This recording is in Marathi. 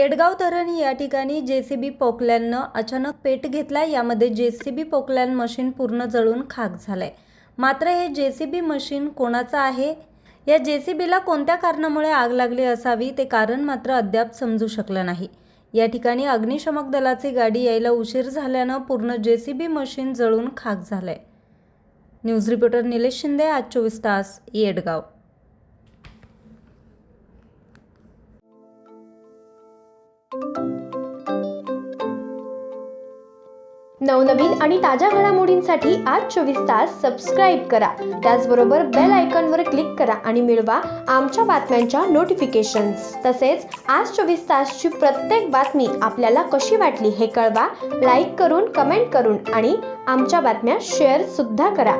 येडगाव धरण या ठिकाणी जेसीबी पोकलॅननं अचानक पेट घेतला। यामध्ये जेसीबी पोकलॅन मशीन पूर्ण जळून खाक झालंय। मात्र हे जेसीबी मशीन कोणाचं आहे? या जेसीबीला कोणत्या कारणामुळे आग लागली असावी ते कारण मात्र अद्याप समजू शकलं नाही। या ठिकाणी अग्निशमक दलाची गाडी यायला उशीर झाल्यानं पूर्ण जेसीबी मशीन जळून खाक झालंय। न्यूज रिपोर्टर निलेश शिंदे, आज 24 तास, येडगाव। नवनवीन आणि ताज्या घडामोडींसाठी आज 24 तास सबस्क्राईब करा। त्याचबरोबर बेल आयकॉनवर क्लिक करा आणि मिळवा आमच्या बातम्यांच्या नोटिफिकेशन्स। तसेच आज 24 तासची प्रत्येक बातमी आपल्याला कशी वाटली हे कळवा, लाईक करून, कमेंट करून आणि आमच्या बातम्या शेअर सुद्धा करा।